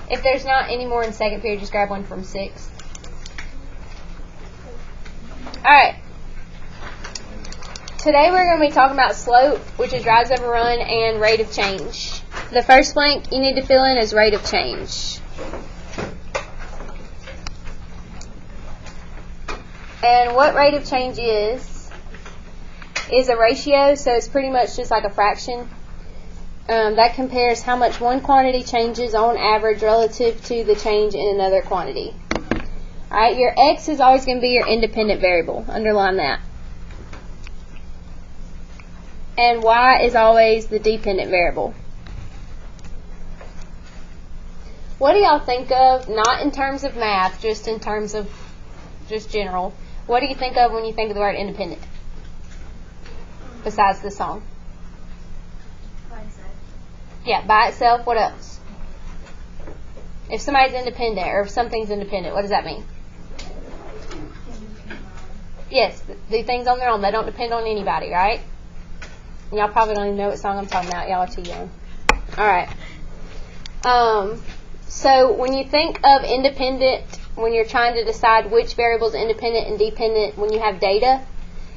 If there's not any more in second period, just grab one from sixth. Alright. Today we're going to be talking about slope, which is rise over run, and rate of change. The first blank you need to fill in is rate of change. And what rate of change is a ratio, so it's pretty much just like a fraction. That compares how much one quantity changes on average relative to the change in another quantity. Alright, your x is always going to be your independent variable. Underline that. And y is always the dependent variable. What do y'all think of, not in terms of math, just in terms of just general, what do you think of when you think of the word independent? Besides the song. By itself. Yeah, by itself, what else? If somebody's independent, or if something's independent, what does that mean? Yes, do things on their own. They don't depend on anybody, right? Y'all probably don't even know what song I'm talking about. Y'all are too young. Alright. So when you think of independent, when you're trying to decide which variable is independent and dependent when you have data,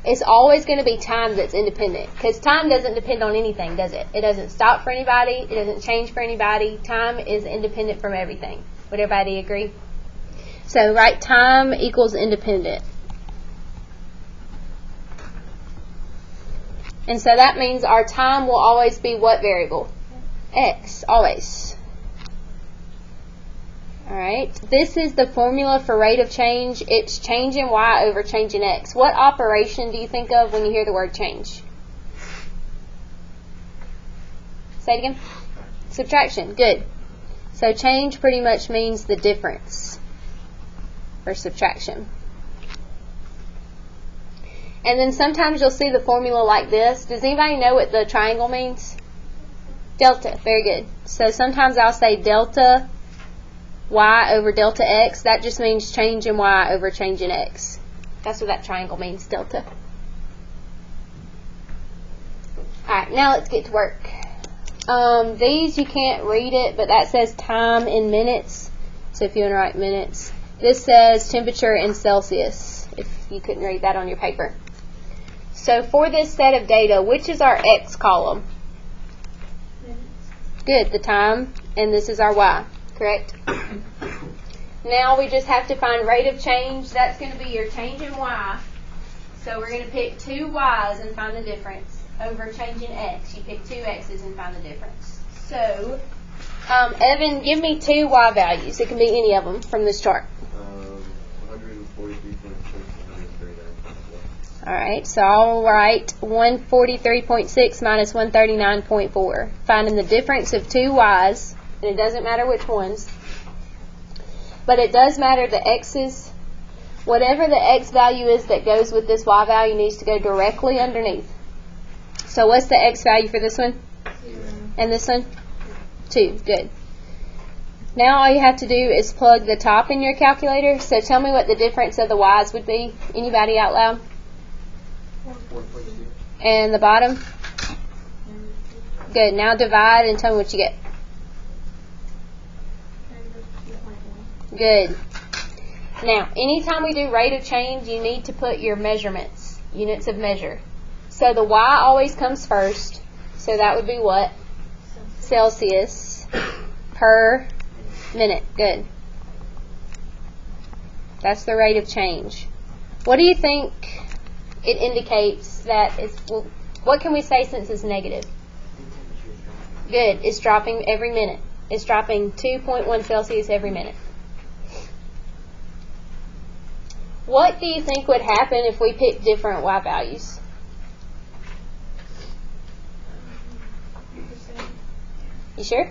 it's always going to be time that's independent. Because time doesn't depend on anything, does it? It doesn't stop for anybody. It doesn't change for anybody. Time is independent from everything. Would everybody agree? So, right, time equals independent. And so that means our time will always be what variable? X, always. Alright, this is the formula for rate of change. It's change in y over change in x. What operation do you think of when you hear the word change? Say it again. Subtraction, good. So change pretty much means the difference, or subtraction. And then sometimes you'll see the formula like this. Does anybody know what the triangle means? Delta, very good. So sometimes I'll say delta y over delta x. That just means change in y over change in x. That's what that triangle means, delta. Alright, now let's get to work. These you can't read it, but that says time in minutes. So if you want to write minutes. This says temperature in Celsius, if you couldn't read that on your paper. So for this set of data, which is our x column? Good, the time, and this is our y, correct? Now we just have to find rate of change. That's going to be your change in y. So we're going to pick two y's and find the difference. Over change in x, you pick two x's and find the difference. So, Evan, give me two y values. It can be any of them from this chart. 143.6 and 139.4. Alright, so I'll write 143.6 minus 139.4. Finding the difference of two y's, and it doesn't matter which ones, but it does matter the x's. Whatever the x value is that goes with this y value needs to go directly underneath. So what's the x value for this one? 0. And this one? 2. Good. Now all you have to do is plug the top in your calculator. So tell me what the difference of the y's would be. Anybody out loud? 4.2. And the bottom? Good. Now divide and tell me what you get. Good. Now, anytime we do rate of change, you need to put your measurements, units of measure. So the y always comes first. So that would be what? Celsius per minute. Good. That's the rate of change. What do you think it indicates that is, well, what can we say since it's negative? Good. It's dropping every minute. It's dropping 2.1 Celsius every minute. What do you think would happen if we picked different y values? You sure?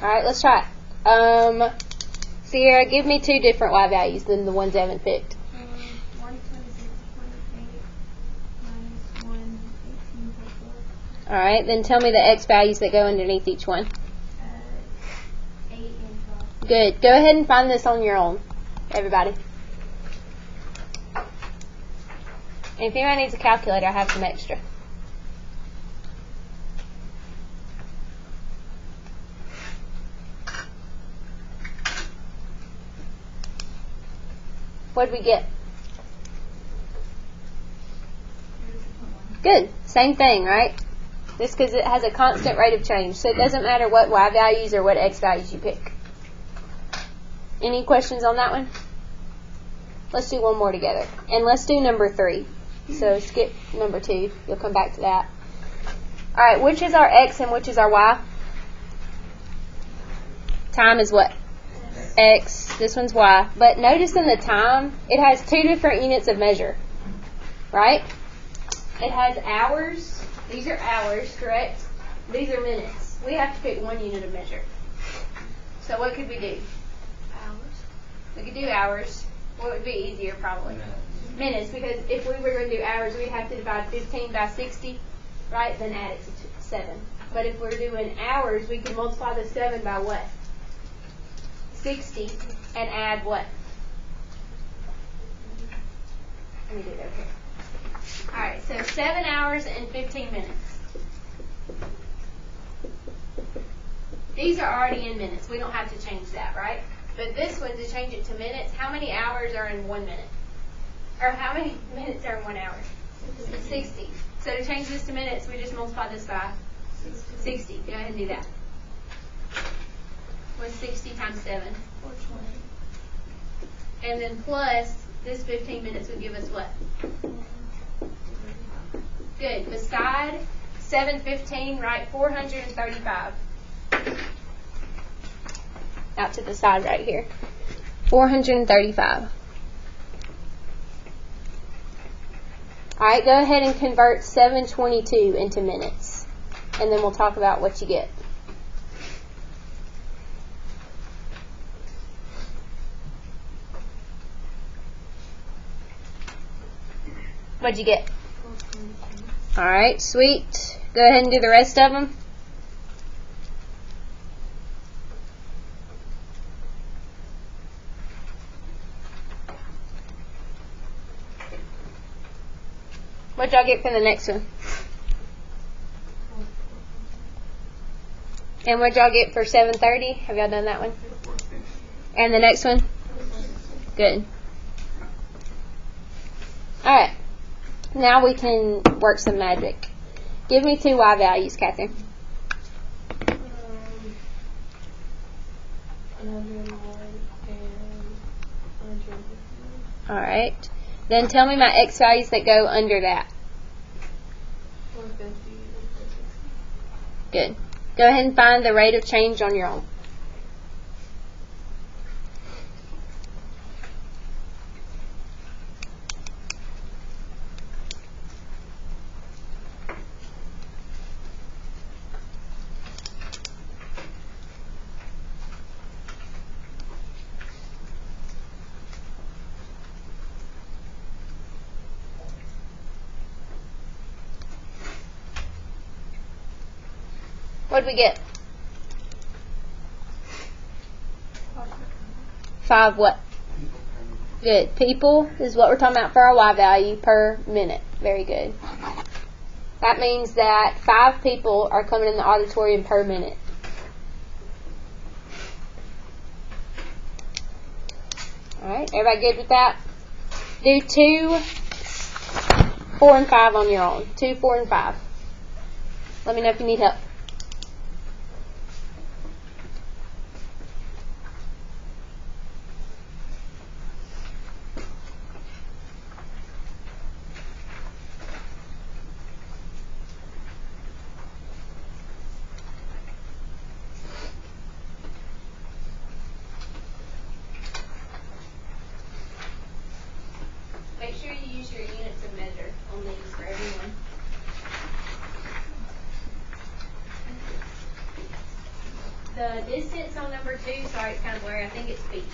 Alright, let's try it. Sierra, give me two different y values than the ones Evan picked. 126.8 minus 118.4. Alright, then tell me the x values that go underneath each one. 8 and 12. Good. Go ahead and find this on your own, everybody. And if anyone needs a calculator, I have some extra. What did we get? Good. Same thing, right? Just because it has a constant rate of change. So it doesn't matter what y values or what x values you pick. Any questions on that one? Let's do one more together. And let's do number 3. So skip number 2. You'll come back to that. Alright, which is our x and which is our y? Time is what? X. This one's y. But notice in the time, it has 2 different units of measure. Right? It has hours. These are hours, correct? These are minutes. We have to pick one unit of measure. So what could we do? Hours. We could do hours. What would be easier probably? Minutes, because if we were going to do hours, we'd have to divide 15 by 60, right? Then add it to 7. But if we're doing hours, we can multiply the 7 by what? 60 and add what? Let me do it over here. Alright, so 7 hours and 15 minutes. These are already in minutes. We don't have to change that, right? But this one, to change it to minutes, how many hours are in 1 minute? Or how many minutes are in 1 hour? 60. So to change this to minutes, we just multiply this by 60. Go ahead and do that. What's 60 times 7? 420. And then plus, this 15 minutes would give us what? Good. Beside 715, write 435. Out to the side right here. 435. Alright, go ahead and convert 722 into minutes. And then we'll talk about what you get. What'd you get? Alright, sweet. Go ahead and do the rest of them. What'd y'all get for the next one? And what'd y'all get for 730? Have y'all done that one? And the next one? Good. Alright. Now we can work some magic. Give me 2 y values, Catherine. 101 and 150. Alright. Then tell me my x values that go under that. 450 and 460. Good. Go ahead and find the rate of change on your own. What did we get? 5 what? Good. People is what we're talking about for our y value per minute. Very good. That means that 5 people are coming in the auditorium per minute. Alright, everybody good with that? Do 2, 4, and 5 on your own. 2, 4, and 5. Let me know if you need help. Make sure you use your units of measure on these for everyone. The distance on number 2, sorry, it's kind of blurry. I think it's feet.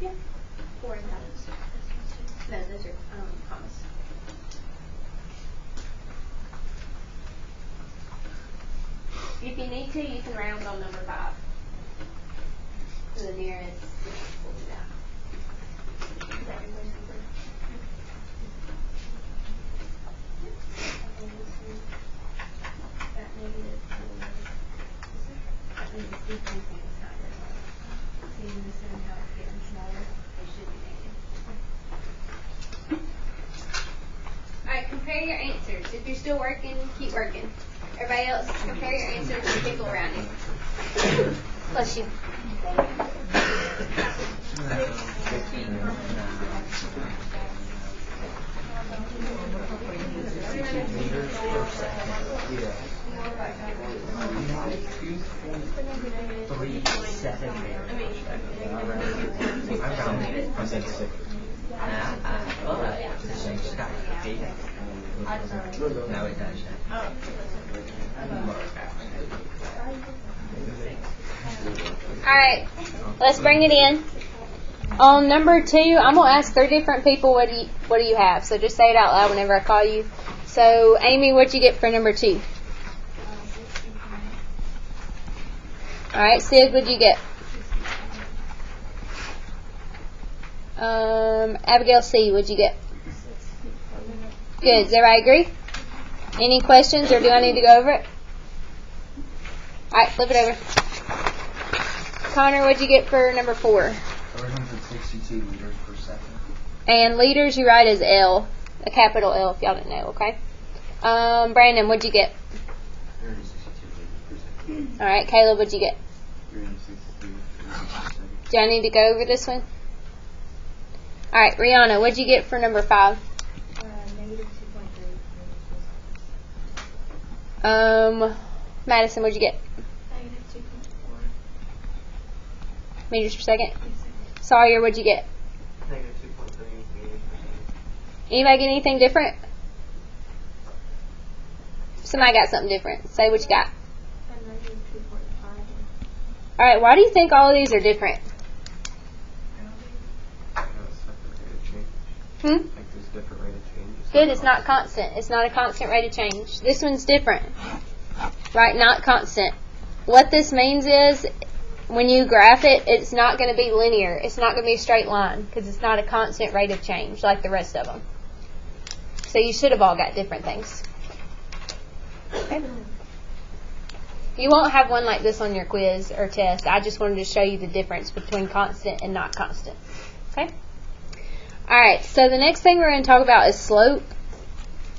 Yeah. 4 and that is. No, those are commas. If you need to, you can round on number 5 to the nearest. We'll do that. Is that your question for? That negative 4. That means decreasing is not very low. See, in this one, how it's getting smaller, it should be negative. Alright, compare your answers. If you're still working, keep working. Everybody else, compare your answers to the people around you. Bless you. I said 6. No, it doesn't. Alright, let's bring it in. On number 2, I'm going to ask 3 different people what do you have. So just say it out loud whenever I call you. So, Amy, what'd you get for number 2? Alright, Sid, what'd you get? Abigail C, what'd you get? Good. Does everybody agree? Any questions, or do I need to go over it? Alright, flip it over. Connor, what'd you get for number 4? 362 liters per second. And liters you write as L, a capital L if y'all didn't know, okay? Brandon, what'd you get? 362 liters per second. Alright, Caleb, what'd you get? 363 liters per second. Do I need to go over this one? Alright, Rihanna, what'd you get for number 5? Negative 2.3. Madison, what'd you get? Negative 2.4. Meters per second? Sawyer, what'd you get? Negative 2.3 meters per second. Anybody get anything different? Somebody got something different. Say what you got. And negative 2.5. Alright, why do you think all of these are different? Separate rate of change. Hmm? Like there's different rate of change. Good, it's not constant. It's not a constant rate of change. This one's different. Right, not constant. What this means is, when you graph it, it's not going to be linear. It's not going to be a straight line, because it's not a constant rate of change like the rest of them. So you should have all got different things. Okay. You won't have one like this on your quiz or test. I just wanted to show you the difference between constant and not constant. Okay? Alright, so the next thing we're going to talk about is slope.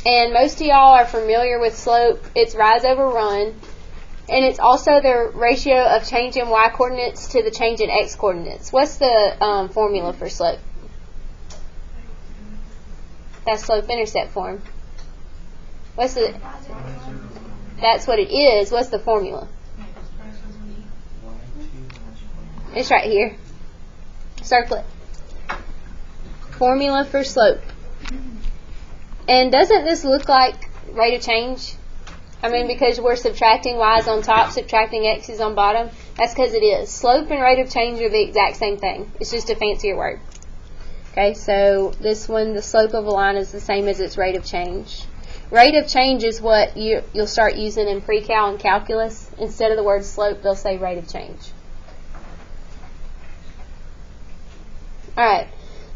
And most of y'all are familiar with slope. It's rise over run. And it's also the ratio of change in y coordinates to the change in x coordinates. What's the formula for slope? That's slope-intercept form. What's the? That's what it is. What's the formula? It's right here. Circle it. Formula for slope. And doesn't this look like rate of change? I mean, because we're subtracting y's on top, subtracting x's on bottom. That's because it is. Slope and rate of change are the exact same thing. It's just a fancier word. Okay, so this one, the slope of a line is the same as its rate of change. Rate of change is what you'll start using in pre-cal and calculus. Instead of the word slope, they'll say rate of change. Alright,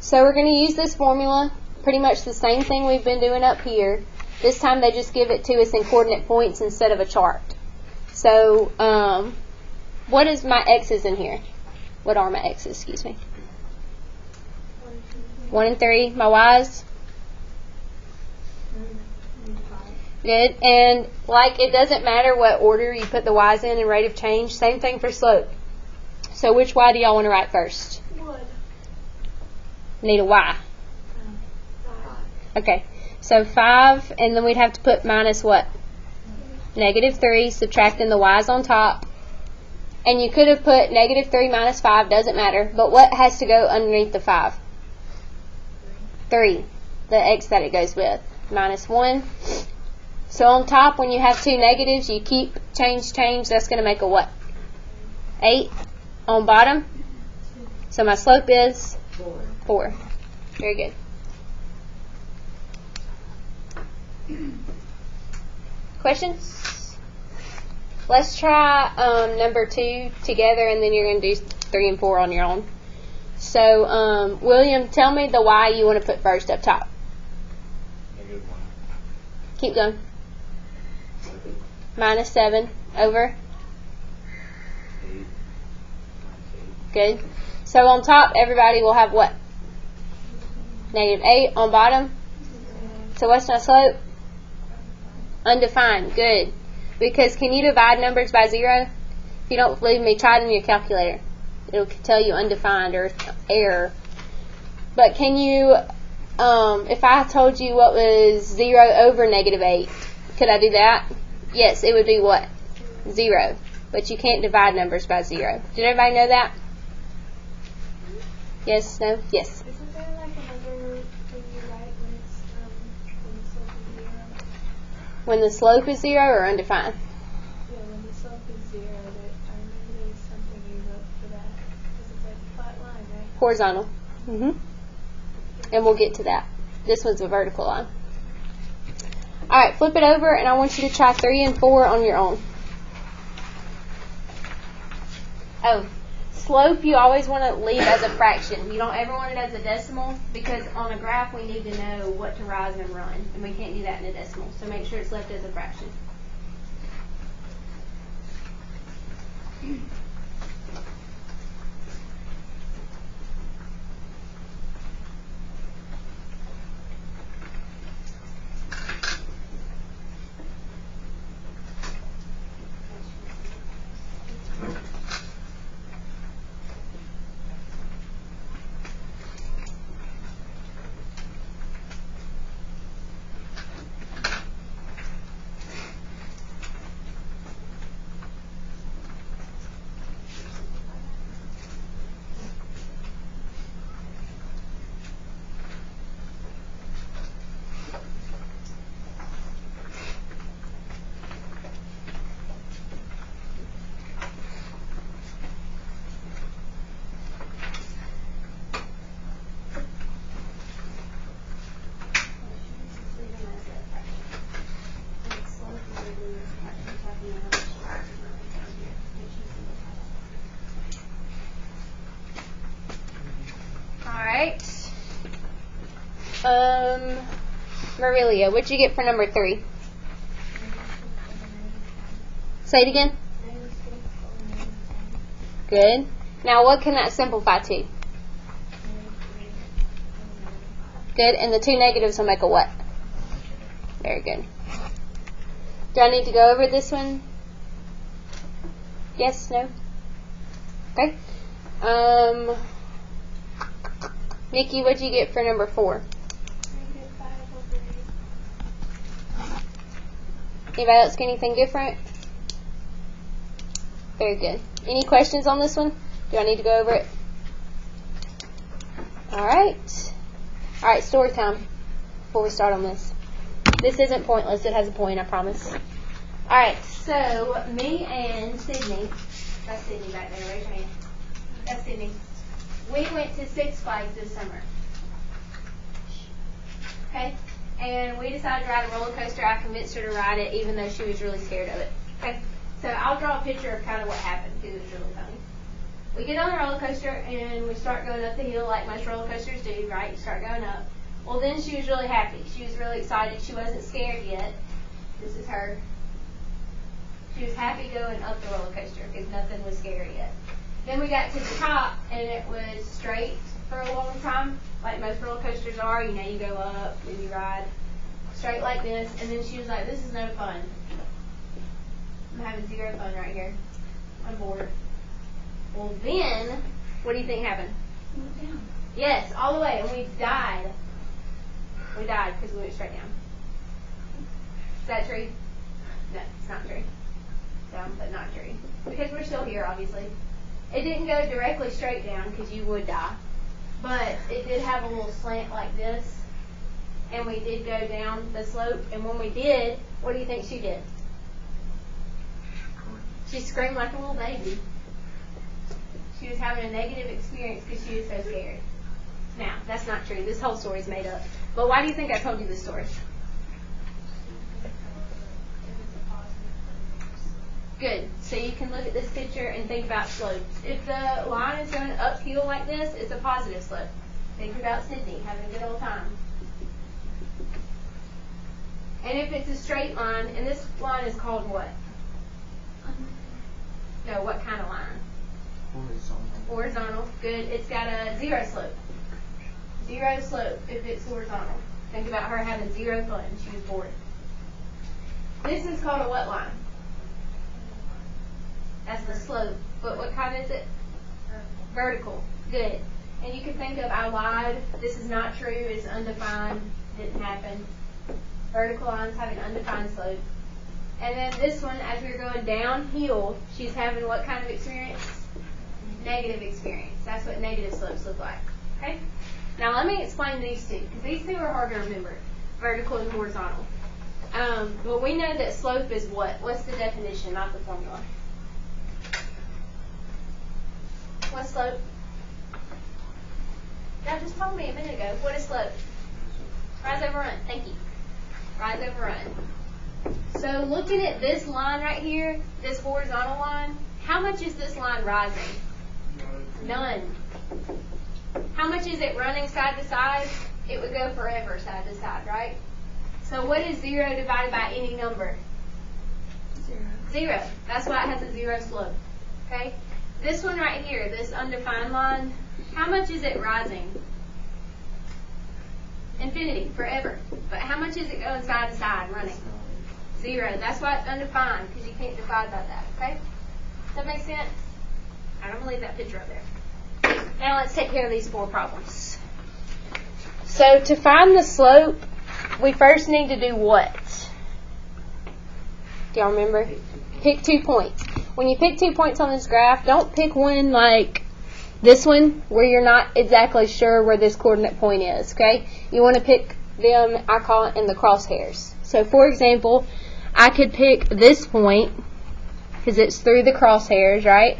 so we're going to use this formula, pretty much the same thing we've been doing up here. This time they just give it to us in coordinate points instead of a chart. So, what is my x's in here? What are my x's, excuse me? 1 and 3. My y's? Good. And like it doesn't matter what order you put the y's in rate of change, same thing for slope. So which y do y'all want to write first? Need a y. Okay. So 5, and then we'd have to put minus what? Negative 3, subtracting the y's on top. And you could have put negative 3 minus 5, doesn't matter. But what has to go underneath the 5? 3. The x that it goes with. Minus 1. So on top, when you have two negatives, you keep change. That's going to make a what? 8. On bottom? So my slope is 4. Very good. Questions? Let's try number 2 together, and then you're going to do 3 and 4 on your own. So, William, tell me the y you want to put first up top. -1. Keep going. -7 over. 8. Good. So on top, everybody will have what? -8 on bottom. So what's my slope? Undefined. Good. Because can you divide numbers by 0? If you don't believe me, try it in your calculator. It'll tell you undefined or error. But can you, if I told you what was 0 over -8, could I do that? Yes, it would be what? 0. But you can't divide numbers by 0. Did everybody know that? Yes? No? Yes. Isn't there like another thing you write when it's when the slope is 0? When the slope is 0 or undefined? Yeah, when the slope is 0, I remember there was something you wrote for that. Because it's like a flat line, right? Horizontal. And we'll get to that. This one's a vertical line. Alright, flip it over, and I want you to try 3 and 4 on your own. Oh, slope you always want to leave as a fraction. You don't ever want it as a decimal, because on a graph we need to know what to rise and run, and we can't do that in a decimal. So make sure it's left as a fraction. Alright. Marilia, what'd you get for number 3? Say it again. Good. Now what can that simplify to? Good. And the 2 negatives will make a what? Very good. Do I need to go over this one? Yes? No? Okay. Nikki, what'd you get for number 4? -5 over 8. Anybody else get anything different? Very good. Any questions on this one? Do I need to go over it? Alright. Alright, story time before we start on this. This isn't pointless. It has a point, I promise. Alright, so me and Sydney, that's Sydney back there, raise your hand. That's Sydney. We went to Six Flags this summer. Okay? And we decided to ride a roller coaster. I convinced her to ride it even though she was really scared of it. Okay? So I'll draw a picture of kind of what happened because it was really funny. We get on the roller coaster and we start going up the hill like most roller coasters do, right? You start going up. Well, then she was really happy. She was really excited. She wasn't scared yet. This is her. She was happy going up the roller coaster because nothing was scary yet. Then we got to the top and it was straight for a long time, like most roller coasters are. You know, you go up and you ride straight like this. And then she was like, "This is no fun. I'm having 0 fun right here. I'm bored." Well, then, what do you think happened? Down. Yes, all the way, and we died. We died because we went straight down. Is that true? No, it's not true. Down, but not true. Because we're still here, obviously. It didn't go directly straight down because you would die. But it did have a little slant like this. And we did go down the slope. And when we did, what do you think she did? She screamed like a little baby. She was having a negative experience because she was so scared. Now, that's not true. This whole story is made up. But why do you think I told you this story? Good. So you can look at this picture and think about slopes. If the line is going uphill like this, it's a positive slope. Think about Sydney having a good old time. And if it's a straight line, and this line is called what? No, what kind of line? Horizontal. Good. It's got a zero slope. Zero slope if it's horizontal. Think about her having zero fun. She was bored. This is called a what line? That's the slope. But what kind is it? Vertical. Good. And you can think of, I lied. This is not true. It's undefined. Didn't happen. Vertical lines have an undefined slope. And then this one, as we're going downhill, she's having what kind of experience? Negative experience. That's what negative slopes look like. Okay? Now let me explain these two, because these two are hard to remember. Vertical and horizontal. But we know that slope is what? What's the definition, not the formula? What's slope? Y'all just told me a minute ago. What is slope? Rise over run. Thank you. Rise over run. So looking at this line right here, this horizontal line, how much is this line rising? None. How much is it running side to side? It would go forever side to side, right? So what is 0 divided by any number? 0. That's why it has a 0 slope. Okay? This one right here, this undefined line, how much is it rising? Infinity, forever. But how much is it going side to side, running? 0. That's why it's undefined, because you can't divide by that, okay? Does that make sense? I'm going to leave that picture up there. Now let's take care of these 4 problems. So to find the slope, we first need to do what? Do y'all remember? Pick 2 points. When you pick 2 points on this graph, don't pick one like this one where you're not exactly sure where this coordinate point is, okay? You want to pick them, I call it in the crosshairs. So for example, I could pick this point because it's through the crosshairs, right?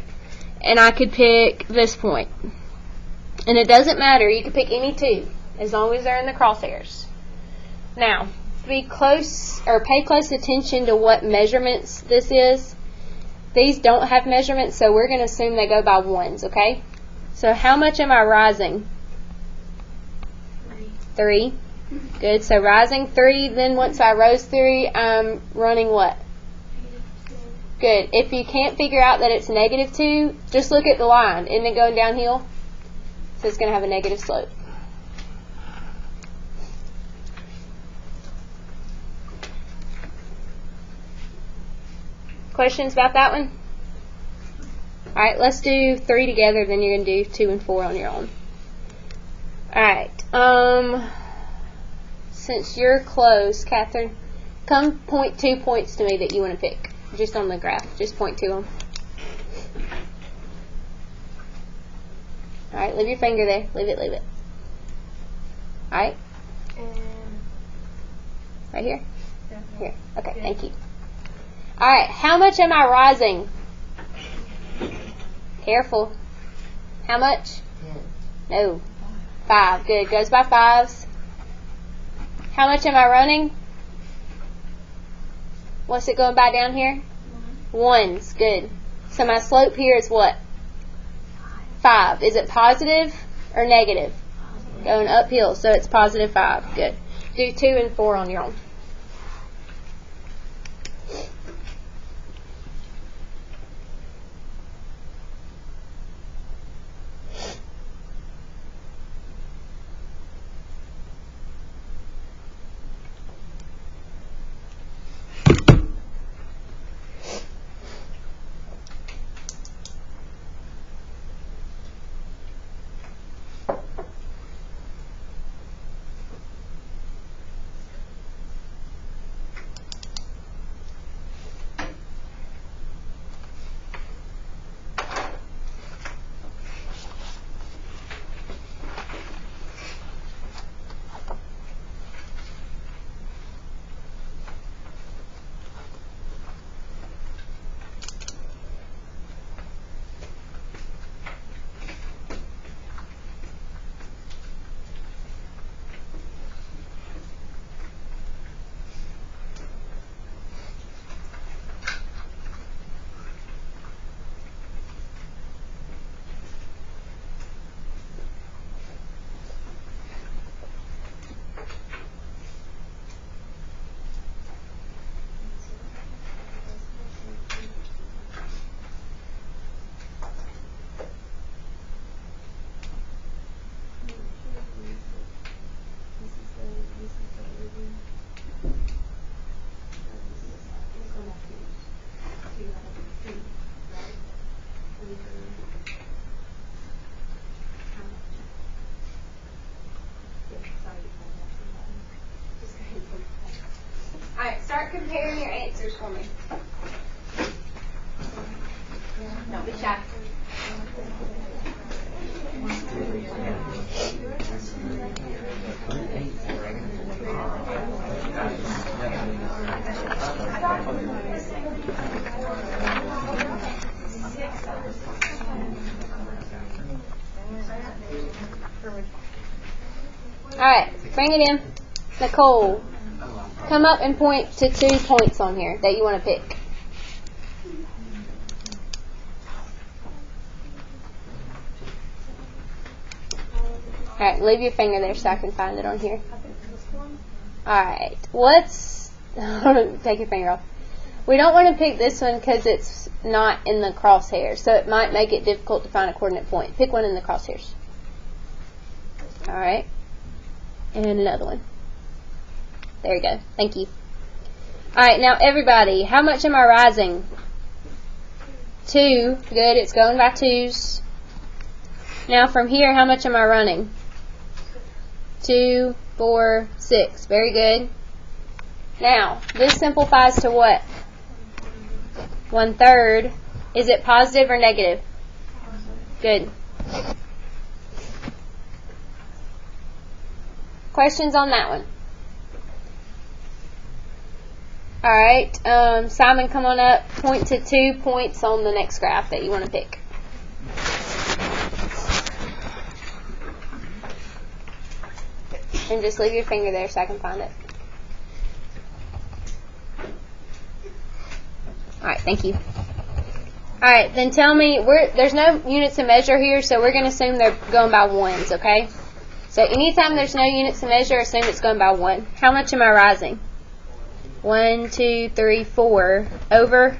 And I could pick this point. And it doesn't matter, you can pick any 2 as long as they're in the crosshairs. Now, be close or pay close attention to what measurements this is. These don't have measurements, so we're going to assume they go by ones, okay? So how much am I rising? 3. Good. So rising 3, then once I rose 3, I'm running what? Good. If you can't figure out that it's -2, just look at the line. Isn't it going downhill? So it's going to have a negative slope. Questions about that one? Alright, let's do 3 together, then you're going to do 2 and 4 on your own. Alright, since you're close, Catherine, come point 2 points to me that you want to pick. Just on the graph. Just point to them. Alright, leave your finger there. Leave it, leave it. Alright? Right here? Here. Okay, thank you. Alright, how much am I rising? Careful. How much? 10. No. 5. Good. Goes by 5s. How much am I running? What's it going by down here? 1s. Good. So my slope here is what? 5. Is it positive or negative? Going uphill, so it's positive 5. Good. Do 2 and 4 on your own. comparing your answers for me. Don't be shy. Alright, bring it in. Nicole, come up and point to 2 points on here that you want to pick. Alright, leave your finger there so I can find it on here. Alright, take your finger off. We don't want to pick this one because it's not in the crosshairs, so it might make it difficult to find a coordinate point. Pick one in the crosshairs. Alright, and another one. There you go. Thank you. Alright, now everybody, how much am I rising? 2. Good, it's going by 2s. Now from here, how much am I running? 2, 4, 6. Very good. Now, this simplifies to what? 1/3. Is it positive or negative? Good. Questions on that one? Alright, Simon, come on up. Point to 2 points on the next graph that you want to pick. And just leave your finger there so I can find it. Alright, thank you. Alright, then tell me, there's no units to measure here, so we're going to assume they're going by ones, okay? So anytime there's no units to measure, assume it's going by 1. How much am I rising? 1, 2, 3, 4. Over?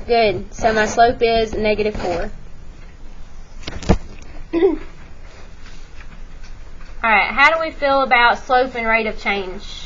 Good. So my slope is -4. Alright, how do we feel about slope and rate of change?